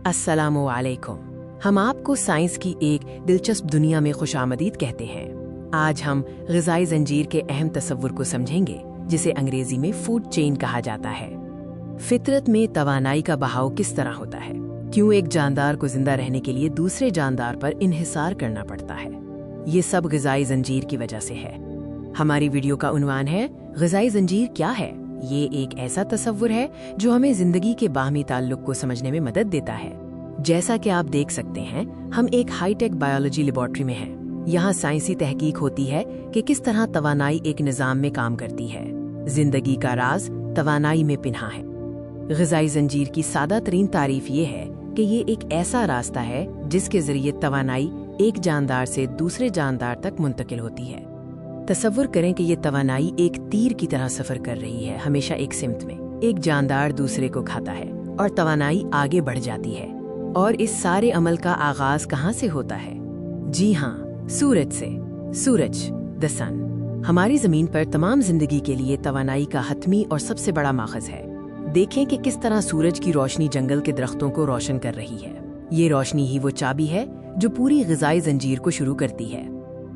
अस्सलामु अलैकुम। हम आपको साइंस की एक दिलचस्प दुनिया में खुशामदीद कहते हैं। आज हम ग़िज़ाई ज़ंजीर के अहम तसव्वुर को समझेंगे, जिसे अंग्रेजी में फूड चेन कहा जाता है। फितरत में तवानाई का बहाव किस तरह होता है? क्यों एक जानदार को जिंदा रहने के लिए दूसरे जानदार पर इन्हिसार करना पड़ता है? ये सब ग़िज़ाई ज़ंजीर की वजह से है। हमारी वीडियो का उन्वान है ग़िज़ाई ज़ंजीर क्या है? ये एक ऐसा तसव्वुर है जो हमें जिंदगी के बाहमी ताल्लुक को समझने में मदद देता है। जैसा कि आप देख सकते हैं, हम एक हाईटेक बायोलॉजी लेबोरेटरी में हैं। यहाँ साइंसी तहकीक होती है कि किस तरह तवानाई एक निज़ाम में काम करती है। जिंदगी का राज तवानाई में पिन्हा है। ग़िज़ाई ज़ंजीर की सादा तरीन तारीफ ये है कि ये एक ऐसा रास्ता है जिसके जरिए तवानाई एक जानदार से दूसरे जानदार तक मुंतकिल होती है। तसव्वुर करें कि ये तवानाई एक तीर की तरह सफर कर रही है, हमेशा एक सिमत में। एक जानदार दूसरे को खाता है और तवानाई आगे बढ़ जाती है। और इस सारे अमल का आगाज कहाँ से होता है? जी हाँ, सूरज से। सूरज, द सन, हमारी जमीन पर तमाम जिंदगी के लिए तवानाई का हतमी और सबसे बड़ा माखज़ है। देखें कि किस तरह सूरज की रोशनी जंगल के दरख्तों को रोशन कर रही है। ये रोशनी ही वो चाबी है जो पूरी ग़िज़ाई ज़ंजीर को शुरू करती है।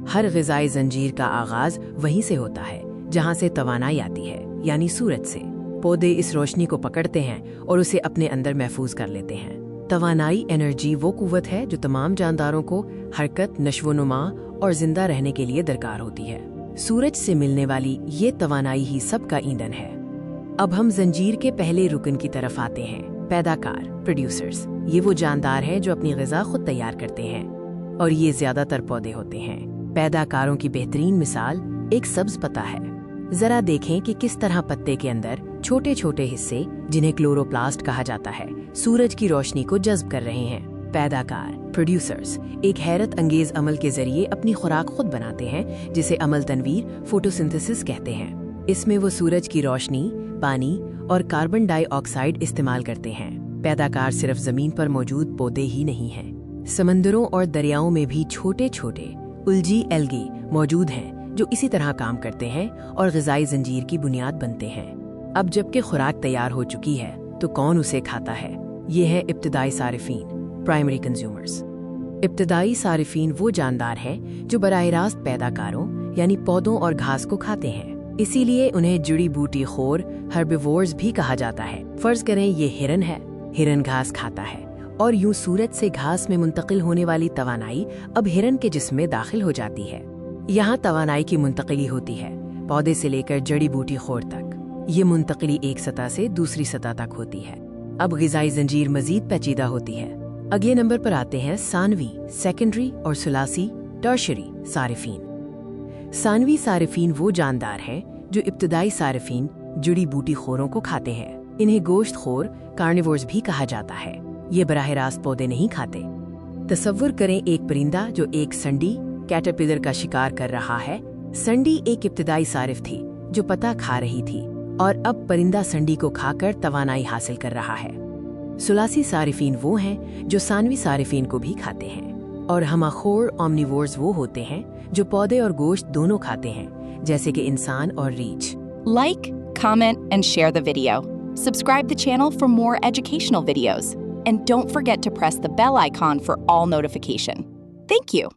हर ग़िज़ाई ज़ंजीर का आगाज वहीं से होता है जहाँ से तवानाई आती है, यानी सूरज से। पौधे इस रोशनी को पकड़ते हैं और उसे अपने अंदर महफूज कर लेते हैं। तवानाई एनर्जी वो कुव्वत है जो तमाम जानदारों को हरकत, नश्वोनुमा और जिंदा रहने के लिए दरकार होती है। सूरज से मिलने वाली ये तवानाई ही सबका ईंधन है। अब हम ज़ंजीर के पहले रुकन की तरफ आते हैं, पैदाकार, प्रोड्यूसर्स। ये वो जानदार हैं जो अपनी ग़िज़ा खुद तैयार करते हैं, और ये ज़्यादातर पौधे होते हैं। पैदाकारों की बेहतरीन मिसाल एक सब्ज पत्ता है। जरा देखें कि किस तरह पत्ते के अंदर छोटे छोटे हिस्से, जिन्हें क्लोरोप्लास्ट कहा जाता है, सूरज की रोशनी को जज्ब कर रहे हैं। पैदाकार, प्रोड्यूसर्स, एक हैरत अंगेज अमल के जरिए अपनी खुराक खुद बनाते हैं, जिसे अमल तनवीर, फोटोसिंथेसिस कहते हैं। इसमें वो सूरज की रोशनी, पानी और कार्बन डाइऑक्साइड इस्तेमाल करते हैं। पैदाकार सिर्फ जमीन पर मौजूद पौधे ही नहीं हैं। समंदरों और दरियाओं में भी छोटे छोटे उलजी एल्गी मौजूद हैं जो इसी तरह काम करते हैं और ग़िज़ाई ज़ंजीर की बुनियाद बनते हैं। अब जबकि खुराक तैयार हो चुकी है तो कौन उसे खाता है? ये है इब्तिदाई सारिफीन, प्राइमरी कंज्यूमर्स। इब्तिदाई सारिफीन वो जानदार हैं जो बराह रास्त पैदाकारों यानी पौधों और घास को खाते हैं। इसीलिए उन्हें जड़ी बूटी खोर, हर्बिवोर्स भी कहा जाता है। फर्ज करें ये हिरन है। हिरन घास खाता है और यूं सूरज से घास में मुंतकिल होने वाली तवानाई अब हिरन के जिस्म में दाखिल हो जाती है। यहाँ तवानाई की मुंतकिली होती है पौधे से लेकर जड़ी बूटी खोर तक। ये मुंतकिली एक सतह से दूसरी सतह तक होती है। अब ग़िज़ाई ज़ंजीर मजीद पेचीदा होती है। अगले नंबर पर आते हैं सानवी, सेकेंडरी और सुलासी, टर्शरी सारिफीन। सानवी सारिफीन वो जानदार हैं जो इब्तिदाई सारिफीन, जड़ी बूटी खोरों को खाते हैं। इन्हें गोश्त खोर, कार्निवोर्स भी कहा जाता है। ये बराह रास्त पौधे नहीं खाते। तसव्वुर करें एक परिंदा जो एक संडी, कैटरपिलर का शिकार कर रहा है। संडी एक इब्तिदाई सारिफ थी जो पत्ता खा रही थी, और अब परिंदा संडी को खाकर तवानाई हासिल कर रहा है। सुलासी सारिफीन वो हैं जो सानवी सारिफीन को भी खाते हैं। और हमाखोर ओमनिवोर्स वो होते हैं जो पौधे और गोश्त दोनों खाते हैं, जैसे कि इंसान और रीछ। Like, comment, and share the video. Subscribe the channel for more educational videos. And don't forget to press the bell icon for all notification. Thank you.